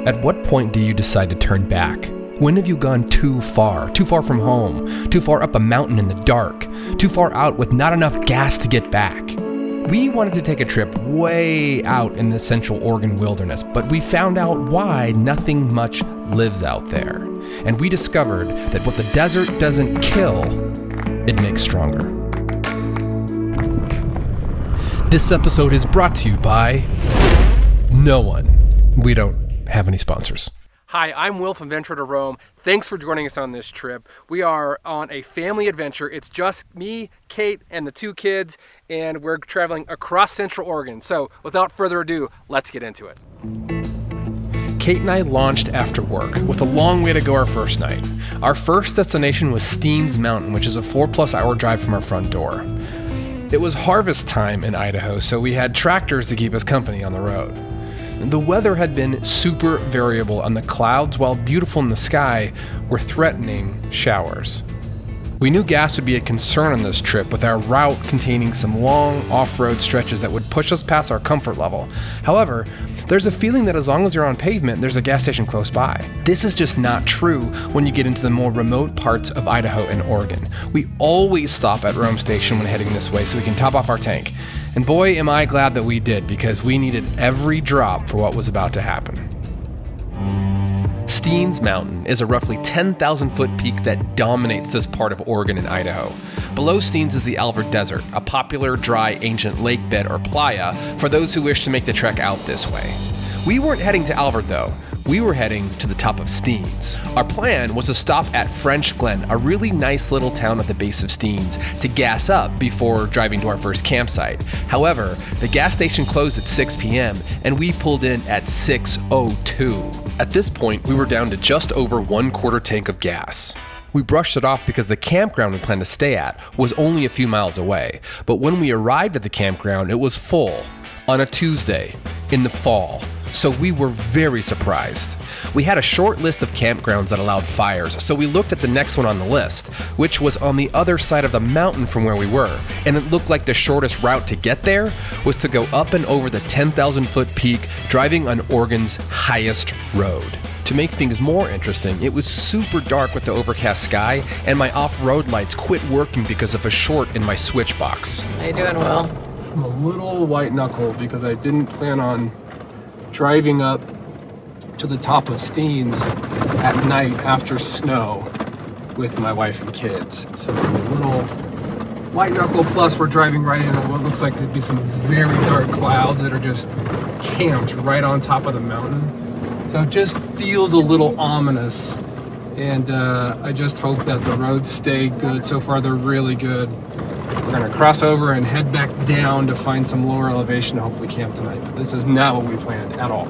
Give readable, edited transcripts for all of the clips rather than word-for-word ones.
At what point do you decide to turn back? When have you gone too far from home, too far up a mountain in the dark, too far out with not enough gas to get back? We wanted to take a trip way out in the Central Oregon wilderness, but we found out why nothing much lives out there. And we discovered that what the desert doesn't kill, it makes stronger. This episode is brought to you by no one. We don't have any sponsors. Hi, I'm Will from Venture to Roam. Thanks for joining us on this trip. We are on a family adventure. It's just me, Kate, and the two kids, and we're traveling across Central Oregon. So without further ado, let's get into it. Kate and I launched after work with a long way to go our first night. Our first destination was Steen's Mountain, which is a 4+ hour drive from our front door. It was harvest time in Idaho, so we had tractors to keep us company on the road. The weather had been super variable, and the clouds, while beautiful in the sky, were threatening showers. We knew gas would be a concern on this trip, with our route containing some long off-road stretches that would push us past our comfort level. However, there's a feeling that as long as you're on pavement, there's a gas station close by. This is just not true when you get into the more remote parts of Idaho and Oregon. We always stop at Rome Station when heading this way so we can top off our tank. And boy, am I glad that we did, because we needed every drop for what was about to happen. Steen's Mountain is a roughly 10,000 foot peak that dominates this part of Oregon and Idaho. Below Steen's is the Elvert Desert, a popular dry ancient lake bed or playa for those who wish to make the trek out this way. We weren't heading to Elvert though. We were heading to the top of Steen's. Our plan was to stop at French Glen, a really nice little town at the base of Steen's, to gas up before driving to our first campsite. However, the gas station closed at 6 p.m. and we pulled in at 6:02. At this point, we were down to just over 1/4 tank of gas. We brushed it off because the campground we planned to stay at was only a few miles away. But when we arrived at the campground, it was full on a Tuesday in the fall. So we were very surprised. We had a short list of campgrounds that allowed fires, so we looked at the next one on the list, which was on the other side of the mountain from where we were, and it looked like the shortest route to get there was to go up and over the 10,000 foot peak, driving on Oregon's highest road. To make things more interesting, it was super dark with the overcast sky, and my off-road lights quit working because of a short in my switch box. How you doing, Will? I'm a little white knuckle because I didn't plan on driving up to the top of Steen's at night after snow with my wife and kids. So I'm a little white knuckle, plus we're driving right into what looks like to be some very dark clouds that are just camped right on top of the mountain. So it just feels a little ominous, and I just hope that the roads stay good. So far they're really good. We're gonna cross over and head back down to find some lower elevation to hopefully camp tonight. But this is not what we planned at all.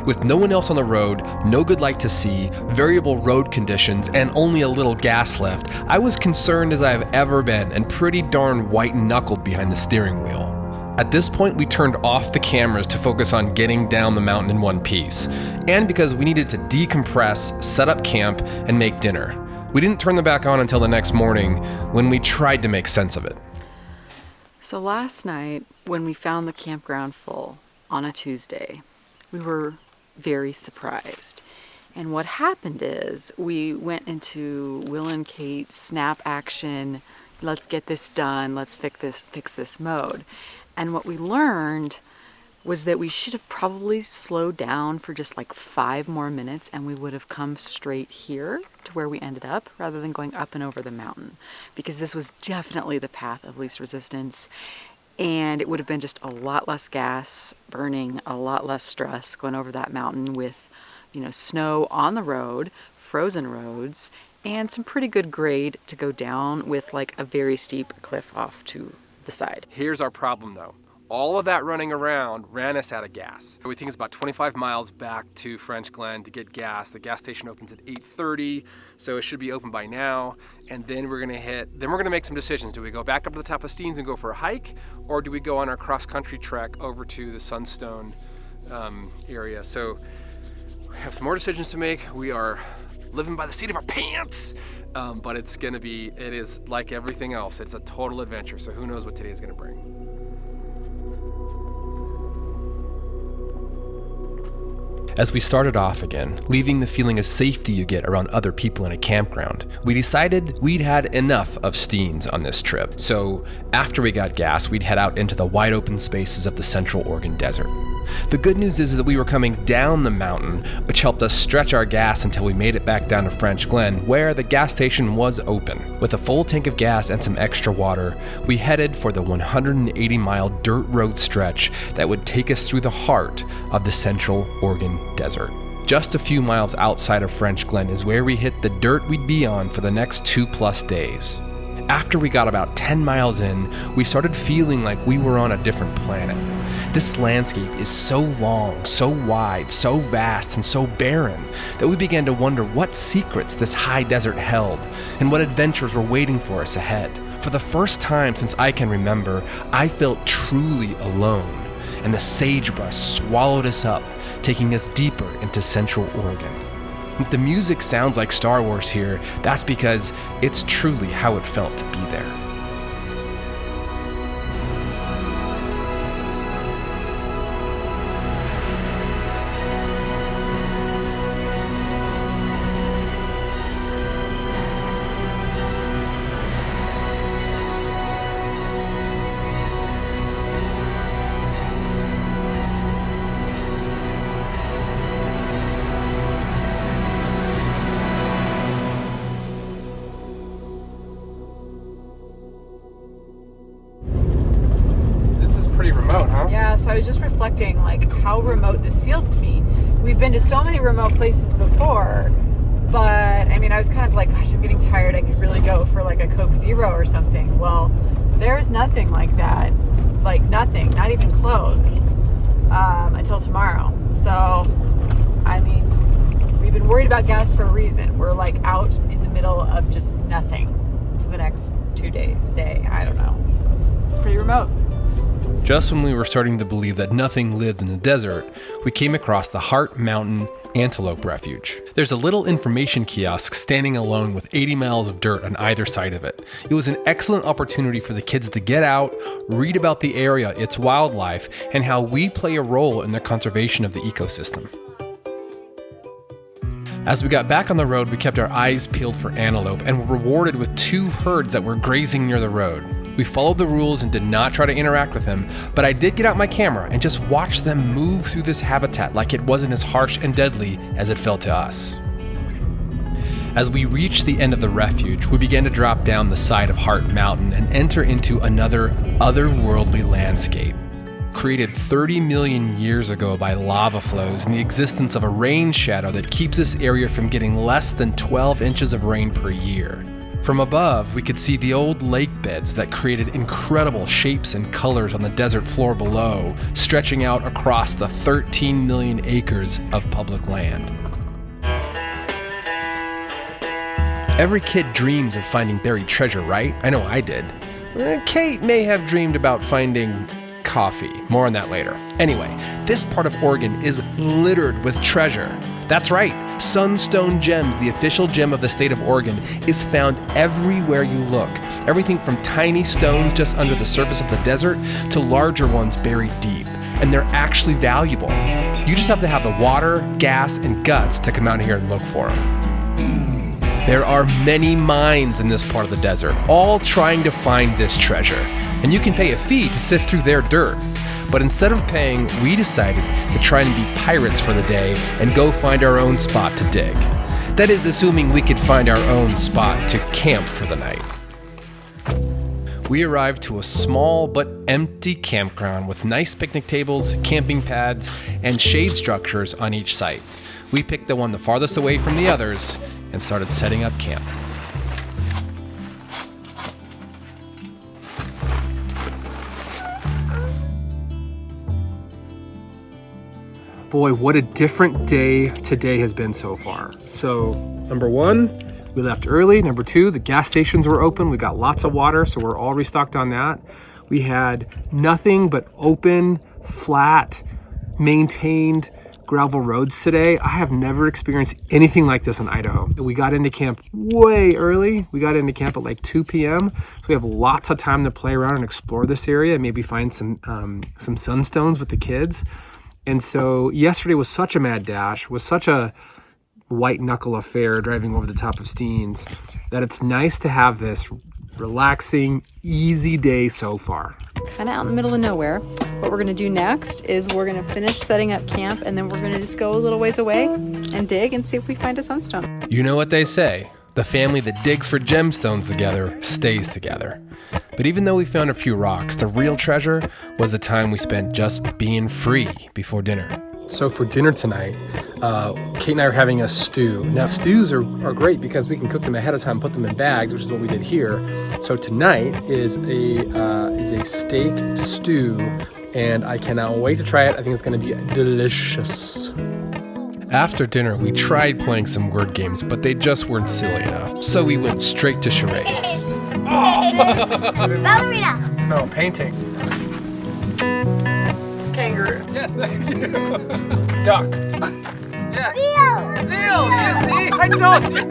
With no one else on the road, no good light to see, variable road conditions, and only a little gas left, I was concerned as I have ever been and pretty darn white-knuckled behind the steering wheel. At this point, we turned off the cameras to focus on getting down the mountain in one piece, and because we needed to decompress, set up camp, and make dinner. We didn't turn them back on until the next morning when we tried to make sense of it. So last night, when we found the campground full on a Tuesday, we were very surprised. And what happened is we went into Will and Kate's snap action, let's get this done, let's fix this mode. And what we learned was that we should have probably slowed down for just like 5 more minutes, and we would have come straight here to where we ended up rather than going up and over the mountain, because this was definitely the path of least resistance, and it would have been just a lot less gas burning, a lot less stress going over that mountain with, snow on the road, frozen roads, and some pretty good grade to go down with like a very steep cliff off to the side. Here's our problem though. All of that running around ran us out of gas. We think it's about 25 miles back to French Glen to get gas. The gas station opens at 8:30, so it should be open by now. And then we're gonna make some decisions. Do we go back up to the top of Steen's and go for a hike, or do we go on our cross-country trek over to the Sunstone area? So we have some more decisions to make. We are living by the seat of our pants, but it is like everything else. It's a total adventure, so who knows what today is gonna bring. As we started off again, leaving the feeling of safety you get around other people in a campground, we decided we'd had enough of Steens on this trip. So after we got gas, we'd head out into the wide open spaces of the Central Oregon Desert. The good news is that we were coming down the mountain, which helped us stretch our gas until we made it back down to French Glen, where the gas station was open. With a full tank of gas and some extra water, we headed for the 180-mile dirt road stretch that would take us through the heart of the Central Oregon Desert. Just a few miles outside of French Glen is where we hit the dirt we'd be on for the next 2+ days. After we got about 10 miles in, we started feeling like we were on a different planet. This landscape is so long, so wide, so vast, and so barren that we began to wonder what secrets this high desert held and what adventures were waiting for us ahead. For the first time since I can remember, I felt truly alone, and the sagebrush swallowed us up, taking us deeper into Central Oregon. If the music sounds like Star Wars here, that's because it's truly how it felt to be there. Pretty remote, huh? Yeah, so I was just reflecting like how remote this feels to me. We've been to so many remote places before, but I mean, I was kind of like, gosh, I'm getting tired. I could really go for like a Coke Zero or something. Well, there's nothing like that. Like nothing, not even close, until tomorrow. So, I mean, we've been worried about gas for a reason. We're like out in the middle of just nothing for the next 2 days, I don't know. It's pretty remote. Just when we were starting to believe that nothing lived in the desert, we came across the Heart Mountain Antelope Refuge. There's a little information kiosk standing alone with 80 miles of dirt on either side of it. It was an excellent opportunity for the kids to get out, read about the area, its wildlife, and how we play a role in the conservation of the ecosystem. As we got back on the road, we kept our eyes peeled for antelope and were rewarded with 2 herds that were grazing near the road. We followed the rules and did not try to interact with them, but I did get out my camera and just watch them move through this habitat like it wasn't as harsh and deadly as it felt to us. As we reached the end of the refuge, we began to drop down the side of Heart Mountain and enter into another otherworldly landscape. Created 30 million years ago by lava flows and the existence of a rain shadow that keeps this area from getting less than 12 inches of rain per year. From above, we could see the old lake beds that created incredible shapes and colors on the desert floor below, stretching out across the 13 million acres of public land. Every kid dreams of finding buried treasure, right? I know I did. Kate may have dreamed about finding coffee. More on that later. Anyway, this part of Oregon is littered with treasure. That's right. Sunstone Gems, the official gem of the state of Oregon, is found everywhere you look. Everything from tiny stones just under the surface of the desert to larger ones buried deep. And they're actually valuable. You just have to have the water, gas, and guts to come out here and look for them. There are many mines in this part of the desert, all trying to find this treasure. And you can pay a fee to sift through their dirt. But instead of paying, we decided to try and be pirates for the day and go find our own spot to dig. That is, assuming we could find our own spot to camp for the night. We arrived to a small but empty campground with nice picnic tables, camping pads, and shade structures on each site. We picked the one the farthest away from the others and started setting up camp. Boy, what a different day today has been so far. So, number 1, we left early. Number 2, the gas stations were open. We got lots of water, so we're all restocked on that. We had nothing but open, flat, maintained gravel roads today. I have never experienced anything like this in Idaho. We got into camp way early. We got into camp at like 2 p.m. So we have lots of time to play around and explore this area and maybe find some sunstones with the kids. And so yesterday was such a mad dash, was such a white knuckle affair driving over the top of Steen's, that it's nice to have this relaxing, easy day so far. Kind of out in the middle of nowhere. What we're gonna do next is we're gonna finish setting up camp, and then we're gonna just go a little ways away and dig and see if we find a sunstone. You know what they say, the family that digs for gemstones together stays together. But even though we found a few rocks, the real treasure was the time we spent just being free before dinner. So for dinner tonight, Kate and I are having a stew. Now stews are great because we can cook them ahead of time, put them in bags, which is what we did here. So tonight is a steak stew, and I cannot wait to try it. I think it's going to be delicious. After dinner, we tried playing some word games, but they just weren't silly enough. So we went straight to charades. Ballerina. No, painting. Kangaroo. Yes, thank you. Duck. Yes. Seal. Seal, you see? I told you.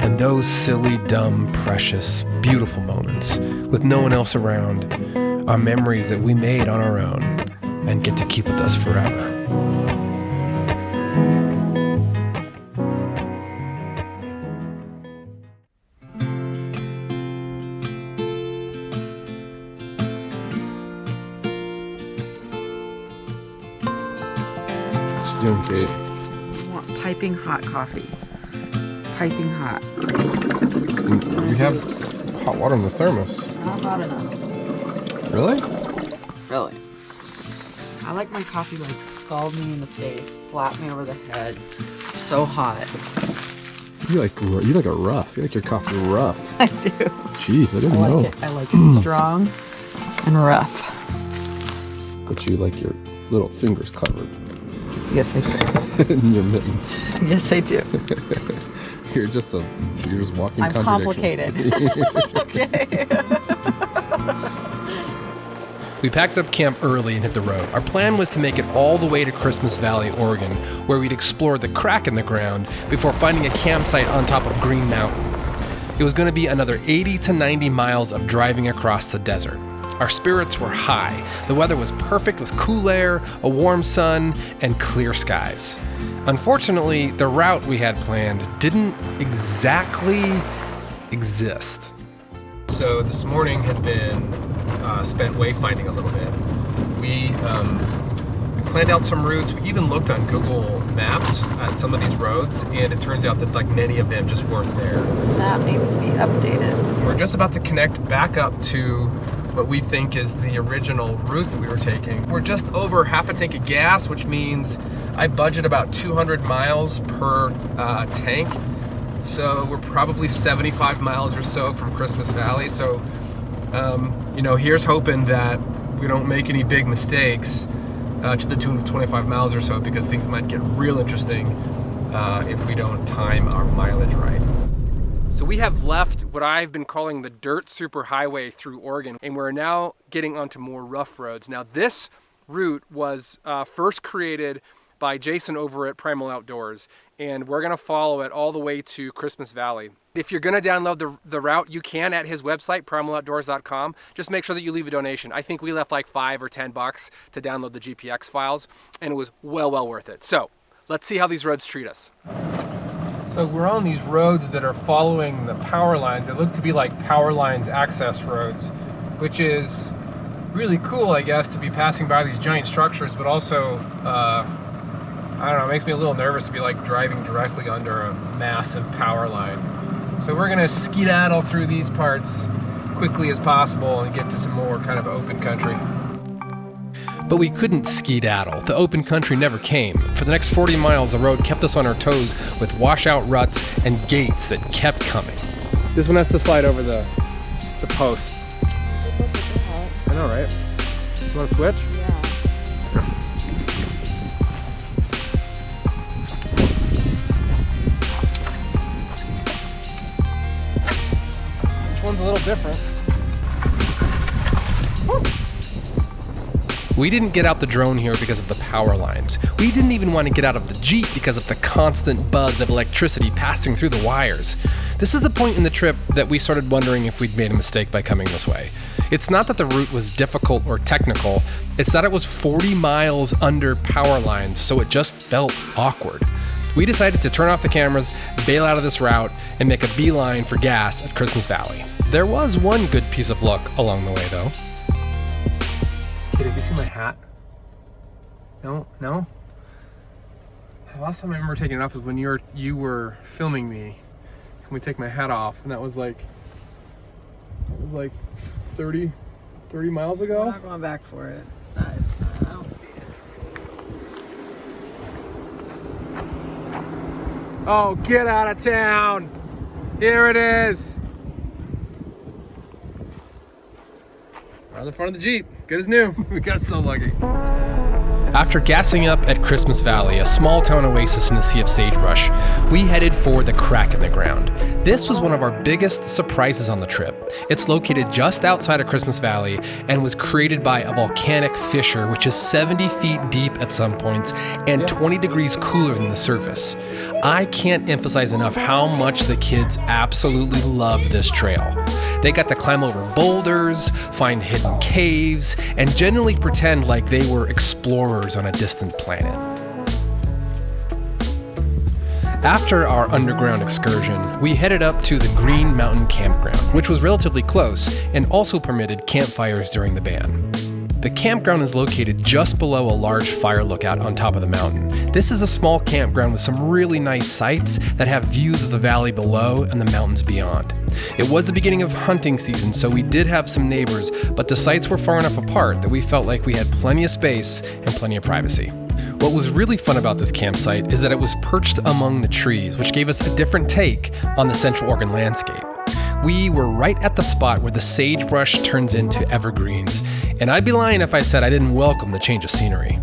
And those silly, dumb, precious, beautiful moments with no one else around are memories that we made on our own and get to keep with us forever. What's she doing, Kate? I want piping hot coffee. Piping hot. We have hot water in the thermos. Not hot enough. Really? Really. I like my coffee like scald me in the face, slap me over the head. It's so hot. You like a rough. You like your coffee rough. I do. Jeez, I didn't know. I like it strong and rough. But you like your little fingers covered Yes, I do. in your mittens. Yes, I do. You're just walking I'm complicated. Okay. We packed up camp early and hit the road. Our plan was to make it all the way to Christmas Valley, Oregon, where we'd explore the crack in the ground before finding a campsite on top of Green Mountain. It was going to be another 80 to 90 miles of driving across the desert. Our spirits were high. The weather was perfect with cool air, a warm sun, and clear skies. Unfortunately, the route we had planned didn't exactly exist. So this morning has been spent wayfinding a little bit. We planned out some routes. We even looked on Google Maps at some of these roads, and it turns out that like many of them just weren't there. That needs to be updated. We're just about to connect back up to what we think is the original route that we were taking. We're just over half a tank of gas, which means I budget about 200 miles per tank. So we're probably 75 miles or so from Christmas Valley. So, here's hoping that we don't make any big mistakes to the tune of 25 miles or so, because things might get real interesting if we don't time our mileage right. So we have left what I've been calling the dirt superhighway through Oregon, and we're now getting onto more rough roads. Now this route was first created by Jason over at Primal Outdoors, and we're gonna follow it all the way to Christmas Valley. If you're gonna download the route, you can at his website, primaloutdoors.com. Just make sure that you leave a donation. I think we left like $5 or $10 to download the GPX files, and it was well worth it. So let's see how these roads treat us. So we're on these roads that are following the power lines. They look to be like power lines access roads, which is really cool, I guess, to be passing by these giant structures, but also, I don't know, it makes me a little nervous to be like driving directly under a massive power line. So we're gonna skedaddle through these parts quickly as possible and get to some more kind of open country. But we couldn't skedaddle. The open country never came. For the next 40 miles, the road kept us on our toes with washout ruts and gates that kept coming. This one has to slide over the post. I know, right? You want to switch? Yeah. This one's a little different. We didn't get out the drone here because of the power lines. We didn't even want to get out of the Jeep because of the constant buzz of electricity passing through the wires. This is the point in the trip that we started wondering if we'd made a mistake by coming this way. It's not that the route was difficult or technical, it's that it was 40 miles under power lines, so it just felt awkward. We decided to turn off the cameras, bail out of this route, and make a beeline for gas at Christmas Valley. There was one good piece of luck along the way, though. Okay, did you see my hat? No? The last time I remember taking it off was when you were filming me. And we take my hat off, and that was like 30 miles ago. I'm not going back for it. It's not, I don't see it. Oh, get out of town! Here it is! Right on the front of the Jeep. Good as new. We got so lucky. After gassing up at Christmas Valley, a small town oasis in the sea of sagebrush, we headed for the Crack in the Ground. This was one of our biggest surprises on the trip. It's located just outside of Christmas Valley and was created by a volcanic fissure which is 70 feet deep at some points and 20 degrees cooler than the surface. I can't emphasize enough how much the kids absolutely love this trail. They got to climb over boulders, find hidden caves, and generally pretend like they were explorers on a distant planet. After our underground excursion, we headed up to the Green Mountain Campground, which was relatively close and also permitted campfires during the ban. The campground is located just below a large fire lookout on top of the mountain. This is a small campground with some really nice sights that have views of the valley below and the mountains beyond. It was the beginning of hunting season, so we did have some neighbors, but the sites were far enough apart that we felt like we had plenty of space and plenty of privacy. What was really fun about this campsite is that it was perched among the trees, which gave us a different take on the Central Oregon landscape. We were right at the spot where the sagebrush turns into evergreens, and I'd be lying if I said I didn't welcome the change of scenery.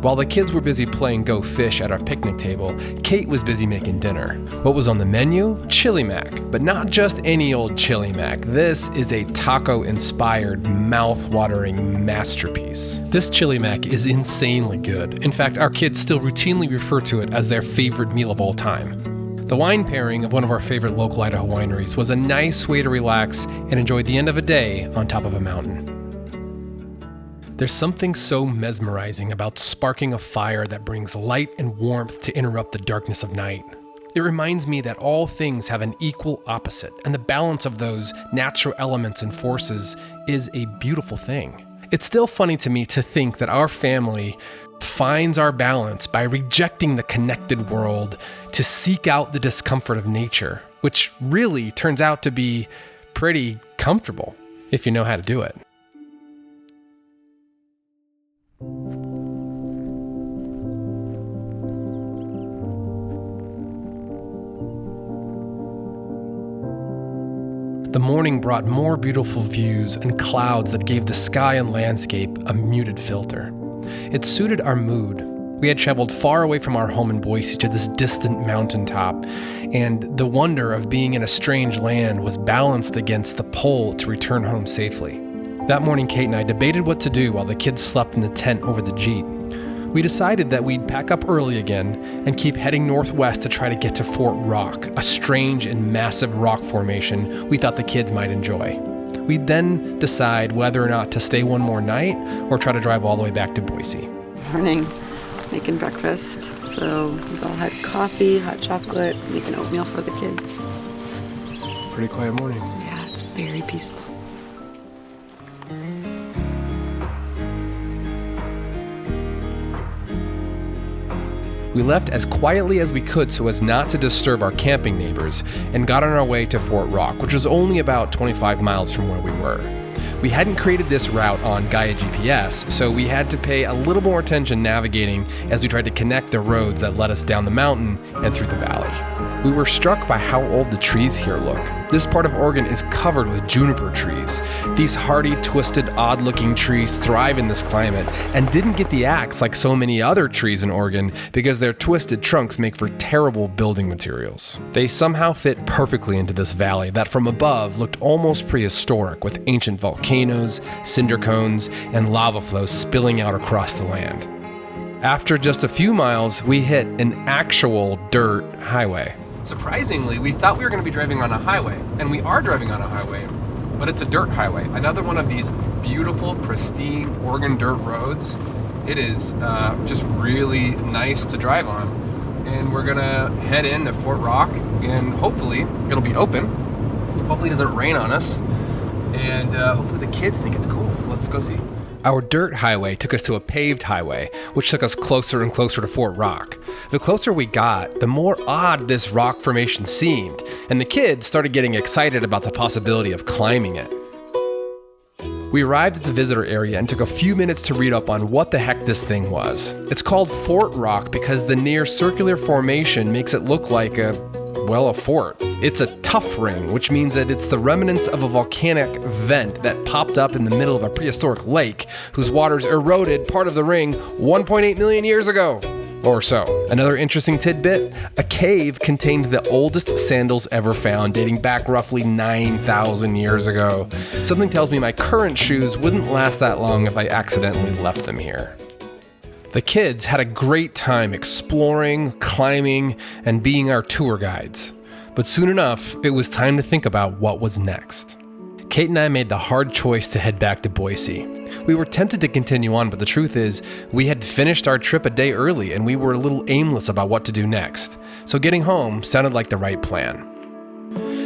While the kids were busy playing Go Fish at our picnic table, Kate was busy making dinner. What was on the menu? Chili mac, but not just any old chili mac. This is a taco-inspired, mouth-watering masterpiece. This chili mac is insanely good. In fact, our kids still routinely refer to it as their favorite meal of all time. The wine pairing of one of our favorite local Idaho wineries was a nice way to relax and enjoy the end of a day on top of a mountain. There's something so mesmerizing about sparking a fire that brings light and warmth to interrupt the darkness of night. It reminds me that all things have an equal opposite, and the balance of those natural elements and forces is a beautiful thing. It's still funny to me to think that our family finds our balance by rejecting the connected world to seek out the discomfort of nature, which really turns out to be pretty comfortable if you know how to do it. The morning brought more beautiful views and clouds that gave the sky and landscape a muted filter. It suited our mood. We had traveled far away from our home in Boise to this distant mountaintop, and the wonder of being in a strange land was balanced against the pull to return home safely. That morning, Kate and I debated what to do while the kids slept in the tent over the Jeep. We decided that we'd pack up early again and keep heading northwest to try to get to Fort Rock, a strange and massive rock formation we thought the kids might enjoy. We'd then decide whether or not to stay one more night or try to drive all the way back to Boise. Morning, making breakfast. So we've all had coffee, hot chocolate, making oatmeal for the kids. Pretty quiet morning. Yeah, it's very peaceful. We left as quietly as we could so as not to disturb our camping neighbors and got on our way to Fort Rock, which was only about 25 miles from where we were. We hadn't created this route on Gaia GPS, so we had to pay a little more attention navigating as we tried to connect the roads that led us down the mountain and through the valley. We were struck by how old the trees here look. This part of Oregon is covered with juniper trees. These hardy, twisted, odd-looking trees thrive in this climate and didn't get the axe like so many other trees in Oregon because their twisted trunks make for terrible building materials. They somehow fit perfectly into this valley that from above looked almost prehistoric, with ancient volcanoes, cinder cones, and lava flows spilling out across the land. After just a few miles, we hit an actual dirt highway. Surprisingly, we thought we were going to be driving on a highway, and we are driving on a highway, but it's a dirt highway. Another one of these beautiful, pristine Oregon dirt roads. It is just really nice to drive on. And we're going to head into Fort Rock, and hopefully it'll be open. Hopefully it doesn't rain on us, and hopefully the kids think it's cool. Let's go see. Our dirt highway took us to a paved highway, which took us closer and closer to Fort Rock. The closer we got, the more odd this rock formation seemed, and the kids started getting excited about the possibility of climbing it. We arrived at the visitor area and took a few minutes to read up on what the heck this thing was. It's called Fort Rock because the near circular formation makes it look like a fort. It's a tuff ring, which means that it's the remnants of a volcanic vent that popped up in the middle of a prehistoric lake whose waters eroded part of the ring 1.8 million years ago. Or so. Another interesting tidbit, a cave contained the oldest sandals ever found, dating back roughly 9,000 years ago. Something tells me my current shoes wouldn't last that long if I accidentally left them here. The kids had a great time exploring, climbing, and being our tour guides. But soon enough, it was time to think about what was next. Kate and I made the hard choice to head back to Boise. We were tempted to continue on, but the truth is, we had finished our trip a day early and we were a little aimless about what to do next. So getting home sounded like the right plan.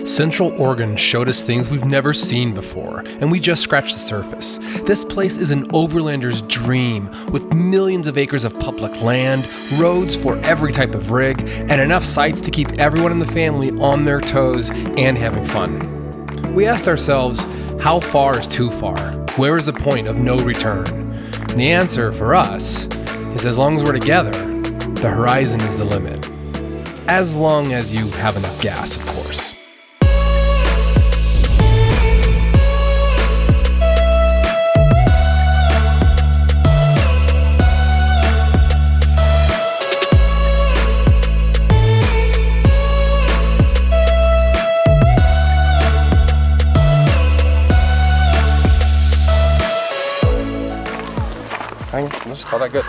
Central Oregon showed us things we've never seen before, and we just scratched the surface. This place is an overlander's dream, with millions of acres of public land, roads for every type of rig, and enough sites to keep everyone in the family on their toes and having fun. We asked ourselves, how far is too far? Where is the point of no return? And the answer for us is as long as we're together, the horizon is the limit. As long as you have enough gas, of course. Let's just call that good.